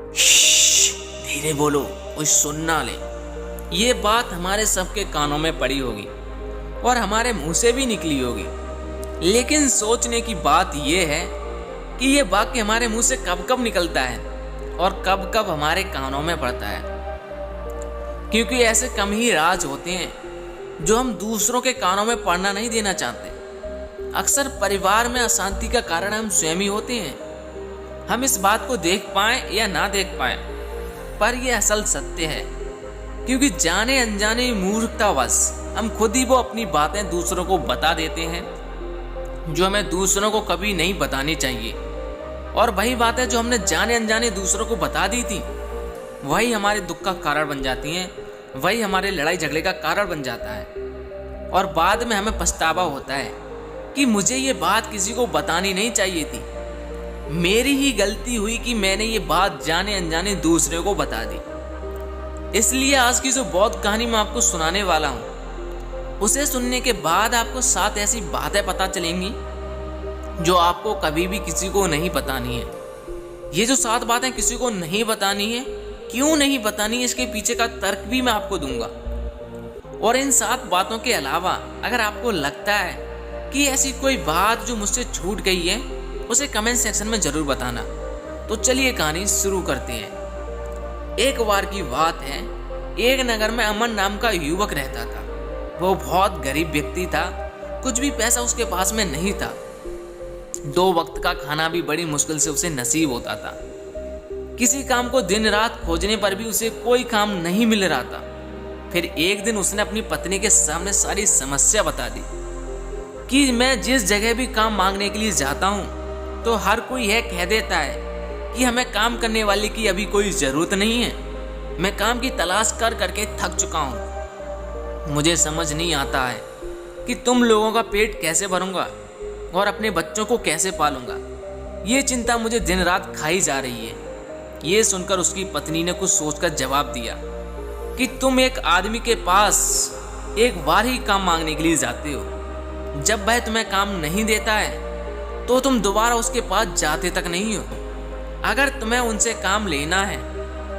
श्श्श, धीरे बोलो, कोई सुन ना ले। ये बात हमारे सबके कानों में पड़ी होगी और हमारे मुंह से भी निकली होगी, लेकिन सोचने की बात यह है कि ये वाक्य हमारे मुंह से कब कब निकलता है और कब कब हमारे कानों में पड़ता है। क्योंकि ऐसे कम ही राज होते हैं जो हम दूसरों के कानों में पड़ना नहीं देना चाहते। अक्सर परिवार में अशांति का कारण हम स्वयं ही होते हैं। हम इस बात को देख पाए या ना देख पाए, पर यह असल सत्य है, क्योंकि जाने अनजाने मूर्खतावश हम खुद ही वो अपनी बातें दूसरों को बता देते हैं जो हमें दूसरों को कभी नहीं बतानी चाहिए। और वही बातें जो हमने जाने अनजाने दूसरों को बता दी थी, वही हमारे दुख का कारण बन जाती हैं, वही हमारे लड़ाई झगड़े का कारण बन जाता है। और बाद में हमें पछतावा होता है कि मुझे ये बात किसी को बतानी नहीं चाहिए थी, मेरी ही गलती हुई कि मैंने ये बात जाने अनजाने दूसरे को बता दी। इसलिए आज की जो बौद्ध कहानी मैं आपको सुनाने वाला हूँ, उसे सुनने के बाद आपको 7 ऐसी बातें पता चलेंगी जो आपको कभी भी किसी को नहीं बतानी है। ये जो 7 बातें किसी को नहीं बतानी है, क्यों नहीं बतानी है, इसके पीछे का तर्क भी मैं आपको दूंगा। और इन 7 बातों के अलावा अगर आपको लगता है कि ऐसी कोई बात जो मुझसे छूट गई है, उसे कमेंट सेक्शन में जरूर बताना। तो चलिए कहानी शुरू करते हैं। एक बार की बात है, एक नगर में अमन नाम का युवक रहता था। वो बहुत गरीब व्यक्ति था, कुछ भी पैसा उसके पास में नहीं था। 2 वक्त का खाना भी बड़ी मुश्किल से उसे नसीब होता था। किसी काम को दिन रात खोजने पर भी उसे कोई काम नहीं मिल रहा था। फिर एक दिन उसने अपनी पत्नी के सामने सारी समस्या बता दी कि मैं जिस जगह भी काम मांगने के लिए जाता हूँ तो हर कोई यह कह देता है कि हमें काम करने वाले की अभी कोई ज़रूरत नहीं है। मैं काम की तलाश कर करके थक चुका हूँ। मुझे समझ नहीं आता है कि तुम लोगों का पेट कैसे भरूंगा और अपने बच्चों को कैसे पालूंगा। ये चिंता मुझे दिन रात खाई जा रही है। ये सुनकर उसकी पत्नी ने कुछ सोचकर जवाब दिया कि तुम एक आदमी के पास एक बार ही काम मांगने के लिए जाते हो। जब वह तुम्हें काम नहीं देता है तो तुम दोबारा उसके पास जाते तक नहीं हो। अगर तुम्हें उनसे काम लेना है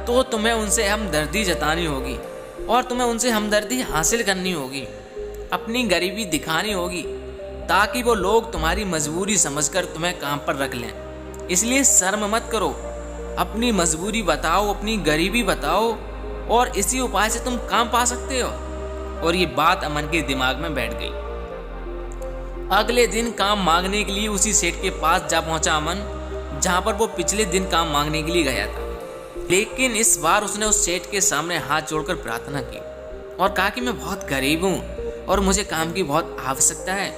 तो तुम्हें उनसे हमदर्दी जतानी होगी और तुम्हें उनसे हमदर्दी हासिल करनी होगी, अपनी गरीबी दिखानी होगी, ताकि वो लोग तुम्हारी मजबूरी समझकर तुम्हें काम पर रख लें। इसलिए शर्म मत करो, अपनी मजबूरी बताओ, अपनी गरीबी बताओ, और इसी उपाय से तुम काम पा सकते हो। और ये बात अमन के दिमाग में बैठ गई। अगले दिन काम मांगने के लिए उसी सेठ के पास जा पहुंचा अमन, जहां पर वो पिछले दिन काम मांगने के लिए गया था। लेकिन इस बार उसने उस सेठ के सामने हाथ जोड़कर प्रार्थना की और कहा कि मैं बहुत गरीब हूँ और मुझे काम की बहुत आवश्यकता है।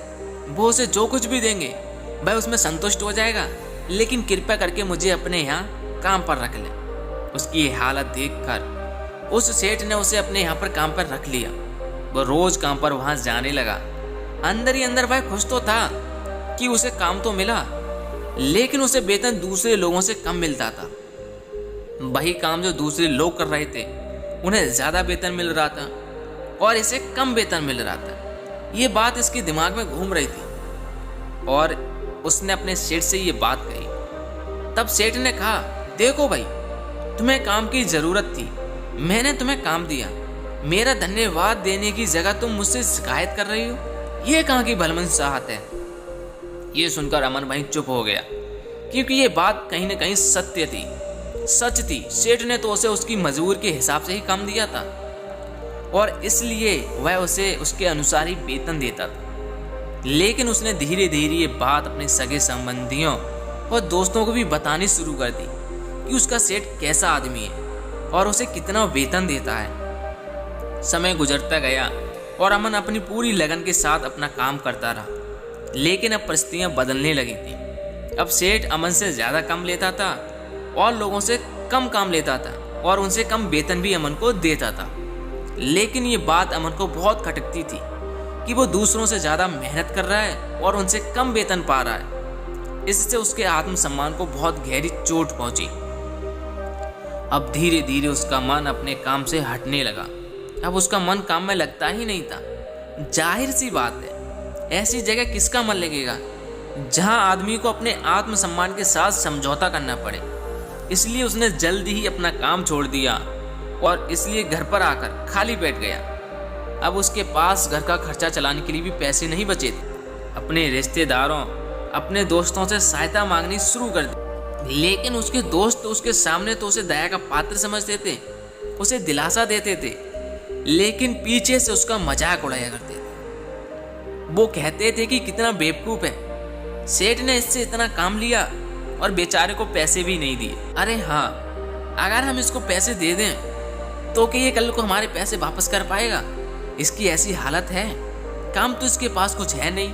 वो उसे जो कुछ भी देंगे वह उसमें संतुष्ट हो जाएगा, लेकिन कृपया करके मुझे अपने यहाँ काम पर रख ले। उसकी हालत देखकर उस सेठ ने उसे अपने यहाँ पर काम पर रख लिया। वो रोज काम पर वहां जाने लगा। अंदर ही अंदर वह खुश तो था कि उसे काम तो मिला, लेकिन उसे वेतन दूसरे लोगों से कम मिलता था। वही काम जो दूसरे लोग कर रहे थे उन्हें ज्यादा वेतन मिल रहा था और इसे कम वेतन मिल रहा था। ये बात इसके दिमाग में घूम रही थी और उसने अपने सेठ से ये बात कही। तब सेठ ने कहा, देखो भाई, तुम्हें काम की जरूरत थी, मैंने तुम्हें काम दिया, मेरा धन्यवाद देने की जगह तुम मुझसे शिकायत कर रही हो। ये कहाँ की भलमनसाहत है। ये सुनकर अमन भाई चुप हो गया, क्योंकि ये बात कहीं न कहीं सत्य थी, सच थी। सेठ ने तो उसे उसकी मजबूर के हिसाब से ही काम दिया था और इसलिए वह उसे उसके अनुसार ही वेतन देता था। लेकिन उसने धीरे धीरे ये बात अपने सगे संबंधियों और दोस्तों को भी बतानी शुरू कर दी कि उसका सेठ कैसा आदमी है और उसे कितना वेतन देता है। समय गुजरता गया और अमन अपनी पूरी लगन के साथ अपना काम करता रहा, लेकिन अब परिस्थितियां बदलने लगी थी। अब सेठ अमन से ज़्यादा काम लेता था और लोगों से कम काम लेता था और उनसे कम वेतन भी अमन को देता था। लेकिन ये बात अमन को बहुत खटकती थी कि वो दूसरों से ज़्यादा मेहनत कर रहा है और उनसे कम वेतन पा रहा है। इससे उसके आत्मसम्मान को बहुत गहरी चोट पहुंची। अब धीरे धीरे उसका मन अपने काम से हटने लगा। अब उसका मन काम में लगता ही नहीं था। जाहिर सी बात है, ऐसी जगह किसका मन लगेगा जहां आदमी को अपने आत्मसम्मान के साथ समझौता करना पड़े। इसलिए उसने जल्दी ही अपना काम छोड़ दिया और इसलिए घर पर आकर खाली बैठ गया। अब उसके पास घर का खर्चा चलाने के लिए भी पैसे नहीं बचे थे। अपने रिश्तेदारों, अपने दोस्तों से सहायता मांगनी शुरू कर दी, लेकिन उसके दोस्त उसके सामने तो उसे दया का पात्र समझते थे, उसे दिलासा देते थे, लेकिन पीछे से उसका मजाक उड़ाया करते थे। वो कहते थे कि कितना बेवकूफ है, सेठ ने इससे इतना काम लिया और बेचारे को पैसे भी नहीं दिए। अरे हाँ, अगर हम इसको पैसे दे दें तो क्या ये कल को हमारे पैसे वापस कर पाएगा? इसकी ऐसी हालत है, काम तो इसके पास कुछ है नहीं,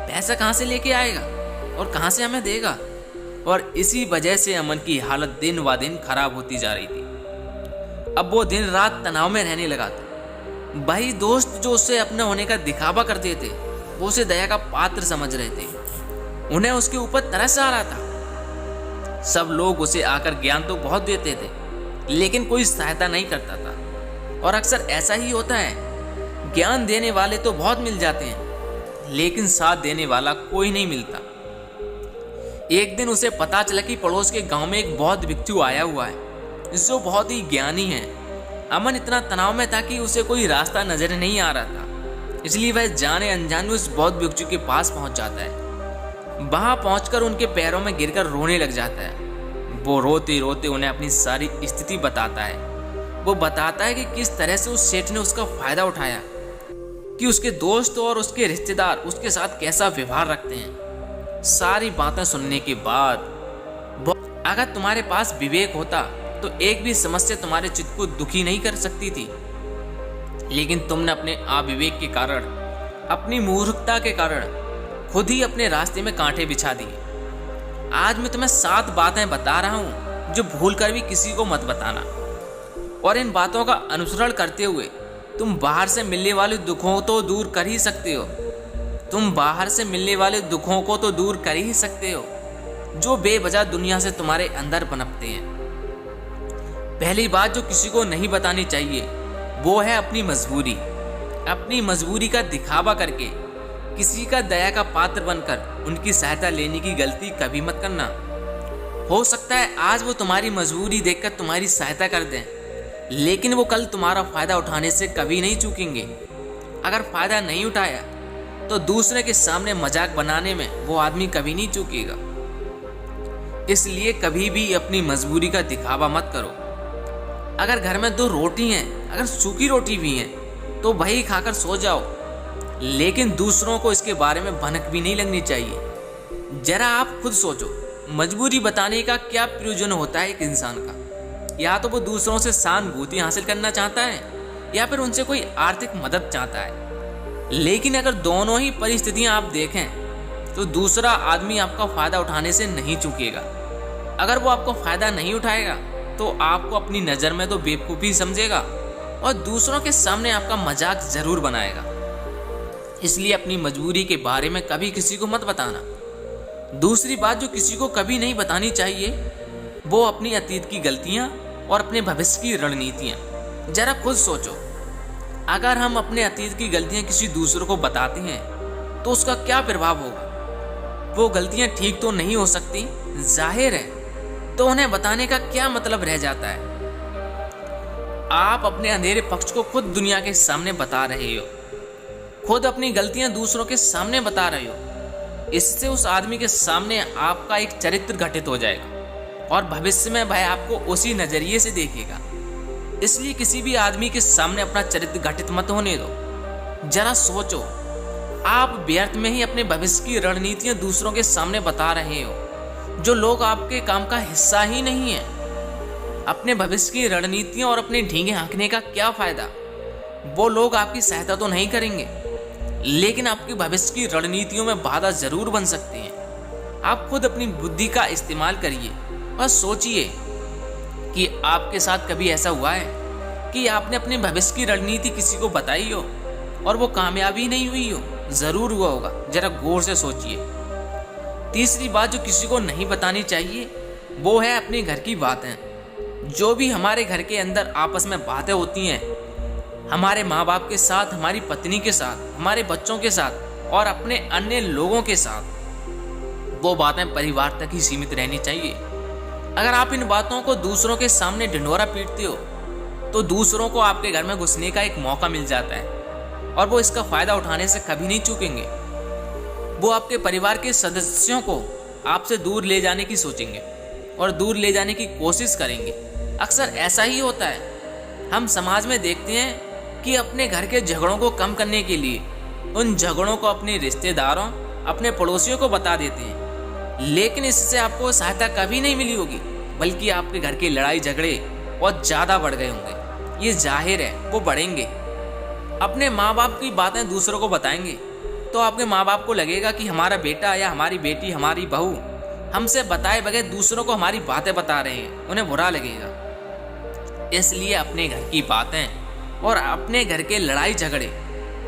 पैसा कहाँ से लेके आएगा और कहाँ से हमें देगा? और इसी वजह से अमन की हालत दिन व दिन खराब होती जा रही थी। अब वो दिन रात तनाव में रहने लगा था। भाई दोस्त जो उससे अपने होने का दिखावा करते थे, वो उसे दया का पात्र समझ रहे थे, उन्हें उसके ऊपर तरस आ रहा था। सब लोग उसे आकर ज्ञान तो बहुत देते थे, लेकिन कोई सहायता नहीं करता था। और अक्सर ऐसा ही होता है, ज्ञान देने वाले तो बहुत मिल जाते हैं, लेकिन साथ देने वाला कोई नहीं मिलता। एक दिन उसे पता चला कि पड़ोस के गांव में एक बौद्ध भिक्षु आया हुआ है जो बहुत ही ज्ञानी है। अमन इतना तनाव में था कि उसे कोई रास्ता नजर नहीं आ रहा था, इसलिए वह जाने अनजाने उस बौद्ध भिक्षु के पास पहुंच जाता है। वहां पहुंचकर उनके पैरों में गिरकर रोने लग जाता है। वो रोते रोते उन्हें अपनी सारी स्थिति बताता है। वो बताता है कि किस तरह से उस सेठ ने उसका फायदा उठाया, कि उसके दोस्त और उसके रिश्तेदार उसके साथ कैसा व्यवहार रखते हैं। सारी बातें सुनने के बाद अगर तुम्हारे पास विवेक होता तो एक भी समस्या तुम्हारे चित्त को दुखी नहीं कर सकती थी, लेकिन तुमने अपने अविवेक के कारण, अपनी मूर्खता के कारण खुद ही अपने रास्ते में कांटे बिछा दिए। आज मैं तुम्हें 7 बातें बता रहा हूं जो भूल कर भी किसी को मत बताना, और इन बातों का अनुसरण करते हुए तुम बाहर से मिलने वाले दुखों तो दूर कर ही सकते हो। तुम बाहर से मिलने वाले दुखों को तो दूर कर ही सकते हो जो बेवजह दुनिया से तुम्हारे अंदर पनपते हैं। पहली बात जो किसी को नहीं बतानी चाहिए वो है अपनी मजबूरी। अपनी मजबूरी का दिखावा करके किसी का दया का पात्र बनकर उनकी सहायता लेने की गलती कभी मत करना। हो सकता है आज वो तुम्हारी मजबूरी देखकर तुम्हारी सहायता कर दें, लेकिन वो कल तुम्हारा फायदा उठाने से कभी नहीं चूकेंगे। अगर फायदा नहीं उठाया तो दूसरे के सामने मजाक बनाने में वो आदमी कभी नहीं चूकेगा। इसलिए कभी भी अपनी मजबूरी का दिखावा मत करो। अगर घर में 2 रोटी हैं, अगर सूखी रोटी भी हैं, तो वही खाकर सो जाओ, लेकिन दूसरों को इसके बारे में भनक भी नहीं लगनी चाहिए। जरा आप खुद सोचो, मजबूरी बताने का क्या प्रयोजन होता है एक इंसान का? या तो वो दूसरों से सहानुभूति हासिल करना चाहता है या फिर उनसे कोई आर्थिक मदद चाहता है। लेकिन अगर दोनों ही परिस्थितियां आप देखें तो दूसरा आदमी आपका फायदा उठाने से नहीं चूकेगा। अगर वो आपको फायदा नहीं उठाएगा तो आपको अपनी नज़र में तो बेवकूफ़ी समझेगा और दूसरों के सामने आपका मजाक जरूर बनाएगा। इसलिए अपनी मजबूरी के बारे में कभी किसी को मत बताना। दूसरी बात जो किसी को कभी नहीं बतानी चाहिए वो अपनी अतीत की गलतियां और अपने भविष्य की रणनीतियां। जरा खुद सोचो, अगर हम अपने अतीत की गलतियां किसी दूसरे को बताते हैं तो उसका क्या प्रभाव होगा? वो गलतियां ठीक तो नहीं हो सकती, जाहिर है, तो उन्हें बताने का क्या मतलब रह जाता है? आप अपने अंधेरे पक्ष को खुद दुनिया के सामने बता रहे हो, खुद अपनी गलतियां दूसरों के सामने बता रहे हो। इससे उस आदमी के सामने आपका एक चरित्र घटित हो जाएगा और भविष्य में वह आपको उसी नजरिए से देखेगा। इसलिए किसी भी आदमी के सामने अपना चरित्र घटित मत होने दो। जरा सोचो, आप व्यर्थ में ही अपने भविष्य की रणनीतियां दूसरों के सामने बता रहे हो जो लोग आपके काम का हिस्सा ही नहीं है। अपने भविष्य की रणनीतियां और अपने ढींगे हाँकने का क्या फायदा? वो लोग आपकी सहायता तो नहीं करेंगे, लेकिन आपकी भविष्य की रणनीतियों में बाधा जरूर बन सकते हैं। आप खुद अपनी बुद्धि का इस्तेमाल करिए और सोचिए कि आपके साथ कभी ऐसा हुआ है कि आपने अपने भविष्य की रणनीति किसी को बताई हो और वो कामयाबी नहीं हुई हो? जरूर हुआ होगा, जरा गौर से सोचिए। तीसरी बात जो किसी को नहीं बतानी चाहिए वो है अपने घर की बातें। जो भी हमारे घर के अंदर आपस में बातें होती हैं, हमारे माँ बाप के साथ, हमारी पत्नी के साथ, हमारे बच्चों के साथ और अपने अन्य लोगों के साथ, वो बातें परिवार तक ही सीमित रहनी चाहिए। अगर आप इन बातों को दूसरों के सामने ढिंढोरा पीटते हो तो दूसरों को आपके घर में घुसने का एक मौका मिल जाता है और वो इसका फायदा उठाने से कभी नहीं चूकेंगे। वो आपके परिवार के सदस्यों को आपसे दूर ले जाने की सोचेंगे और दूर ले जाने की कोशिश करेंगे। अक्सर ऐसा ही होता है। हम समाज में देखते हैं कि अपने घर के झगड़ों को कम करने के लिए उन झगड़ों को अपने रिश्तेदारों, अपने पड़ोसियों को बता देते हैं, लेकिन इससे आपको सहायता कभी नहीं मिली होगी, बल्कि आपके घर की लड़ाई झगड़े बहुत ज़्यादा बढ़ गए होंगे। ये जाहिर है वो बढ़ेंगे। अपने माँ बाप की बातें दूसरों को बताएंगे तो आपके माँ बाप को लगेगा कि हमारा बेटा या हमारी बेटी, हमारी बहू हमसे बताए बगैर दूसरों को हमारी बातें बता रहे हैं, उन्हें बुरा लगेगा। इसलिए अपने घर की बातें और अपने घर के लड़ाई झगड़े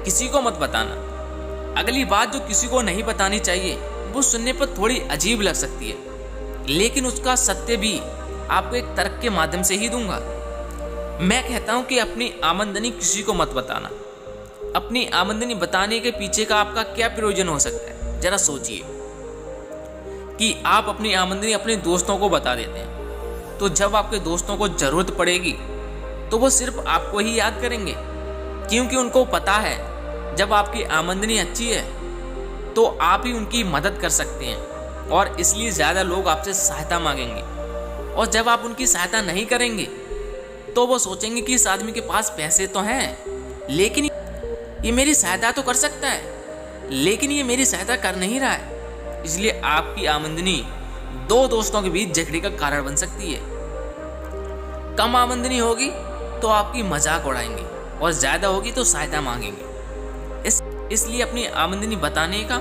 किसी को मत बताना। अगली बात जो किसी को नहीं बतानी चाहिए वो सुनने पर थोड़ी अजीब लग सकती है, लेकिन उसका सत्य भी आपको एक तर्क के माध्यम से ही दूंगा। मैं कहता हूं कि अपनी आमदनी किसी को मत बताना। अपनी आमदनी बताने के पीछे का आपका क्या प्रयोजन हो सकता है, जरा सोचिए। कि आप अपनी आमदनी अपने दोस्तों को बता देते हैं तो जब आपके दोस्तों को जरूरत पड़ेगी तो वो सिर्फ आपको ही याद करेंगे, क्योंकि उनको पता है जब आपकी आमदनी अच्छी है तो आप ही उनकी मदद कर सकते हैं, और इसलिए ज़्यादा लोग आपसे सहायता मांगेंगे। और जब आप उनकी सहायता नहीं करेंगे तो वो सोचेंगे कि इस आदमी के पास पैसे तो हैं, लेकिन ये मेरी सहायता तो कर सकता है, लेकिन ये मेरी सहायता कर नहीं रहा है। इसलिए आपकी आमदनी दो दोस्तों के बीच झगड़े का कारण बन सकती है। कम आमदनी होगी तो आपकी मजाक उड़ाएंगे और ज़्यादा होगी तो सहायता मांगेंगे। इसलिए अपनी आमदनी बताने का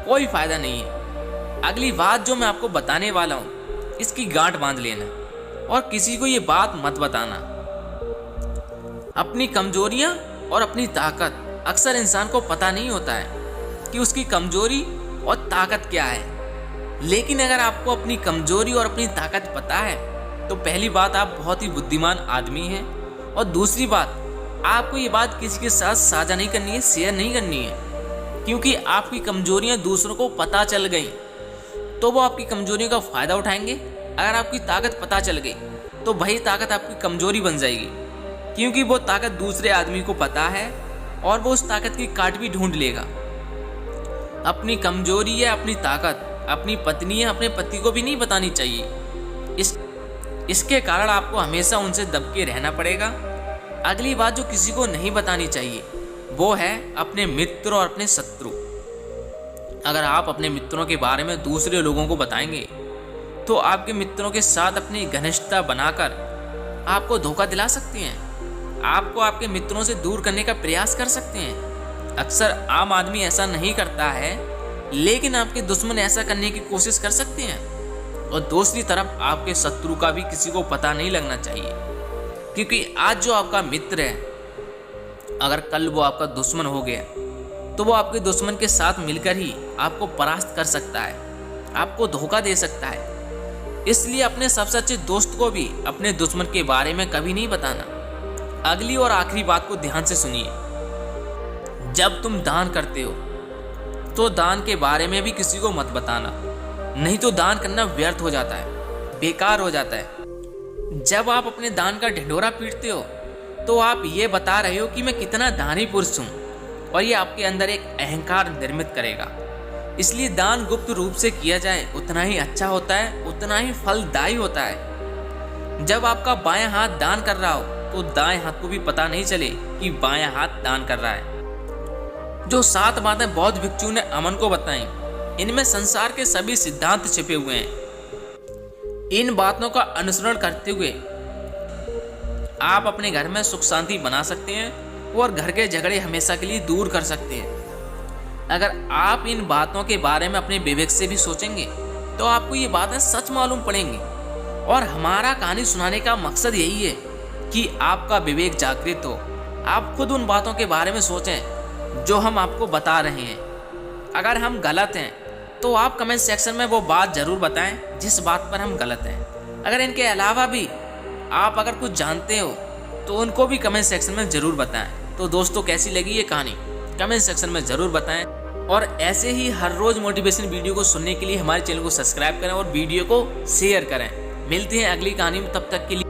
कोई फायदा नहीं है। अगली बात जो मैं आपको बताने वाला हूँ इसकी गांठ बांध लेना और किसी को ये बात मत बताना। अपनी कमजोरियां और अपनी ताकत अक्सर इंसान को पता नहीं होता है कि उसकी कमजोरी और ताकत क्या है, लेकिन अगर आपको अपनी कमजोरी और अपनी ताकत पता है तो पहली बात आप बहुत ही बुद्धिमान आदमी हैं, और दूसरी बात आपको ये बात किसी के साथ साझा नहीं करनी है, शेयर नहीं करनी है, क्योंकि आपकी कमजोरियां दूसरों को पता चल गई तो वो आपकी कमजोरियों का फायदा उठाएंगे। अगर आपकी ताकत पता चल गई तो वही ताकत आपकी कमजोरी बन जाएगी, क्योंकि वो ताकत दूसरे आदमी को पता है और वो उस ताकत की काट भी ढूंढ लेगा। अपनी कमजोरी या अपनी ताकत अपनी पत्नी या अपने पति को भी नहीं बतानी चाहिए। इसके कारण आपको हमेशा उनसे दब के रहना पड़ेगा। अगली बात जो किसी को नहीं बतानी चाहिए वो है अपने मित्र और अपने शत्रु। अगर आप अपने मित्रों के बारे में दूसरे लोगों को बताएंगे तो आपके मित्रों के साथ अपनी घनिष्ठता बनाकर आपको धोखा दिला सकते हैं, आपको आपके मित्रों से दूर करने का प्रयास कर सकते हैं। अक्सर आम आदमी ऐसा नहीं करता है, लेकिन आपके दुश्मन ऐसा करने की कोशिश कर सकते हैं। और दूसरी तरफ आपके शत्रु का भी किसी को पता नहीं लगना चाहिए, क्योंकि आज जो आपका मित्र है अगर कल वो आपका दुश्मन हो गया तो वो आपके दुश्मन के साथ मिलकर ही आपको परास्त कर सकता है, आपको धोखा दे सकता है। इसलिए अपने सबसे अच्छे दोस्त को भी अपने दुश्मन के बारे में कभी नहीं बताना। अगली और आखिरी बात को ध्यान से सुनिए। जब तुम दान करते हो तो दान के बारे में भी किसी को मत बताना, नहीं तो दान करना व्यर्थ हो जाता है, बेकार हो जाता है। जब आप अपने दान का ढिंढोरा पीटते हो तो आप ये बता रहे हो कि मैं कितना दानी पुरुष हूँ, और ये आपके अंदर एक अहंकार निर्मित करेगा। इसलिए दान गुप्त रूप से किया जाए उतना ही अच्छा होता है, उतना ही फलदायी होता है। जब आपका बायां हाथ दान कर रहा हो तो दाएं हाथ को भी पता नहीं चले कि बायां हाथ दान कर रहा है। जो 7 बातें बौद्ध भिक्षु ने अमन को बताई, इनमें संसार के सभी सिद्धांत छिपे हुए हैं। इन बातों का अनुसरण करते हुए आप अपने घर में सुख शांति बना सकते हैं और घर के झगड़े हमेशा के लिए दूर कर सकते हैं। अगर आप इन बातों के बारे में अपने विवेक से भी सोचेंगे तो आपको ये बातें सच मालूम पड़ेंगी। और हमारा कहानी सुनाने का मकसद यही है कि आपका विवेक जागृत हो, आप खुद उन बातों के बारे में सोचें जो हम आपको बता रहे हैं। अगर हम गलत हैं तो आप कमेंट सेक्शन में वो बात ज़रूर बताएं जिस बात पर हम गलत हैं। अगर इनके अलावा भी आप अगर कुछ जानते हो तो उनको भी कमेंट सेक्शन में ज़रूर बताएं। तो दोस्तों, कैसी लगी ये कहानी कमेंट सेक्शन में ज़रूर बताएं, और ऐसे ही हर रोज़ मोटिवेशन वीडियो को सुनने के लिए हमारे चैनल को सब्सक्राइब करें और वीडियो को शेयर करें। मिलते हैं अगली कहानी में, तब तक के लिए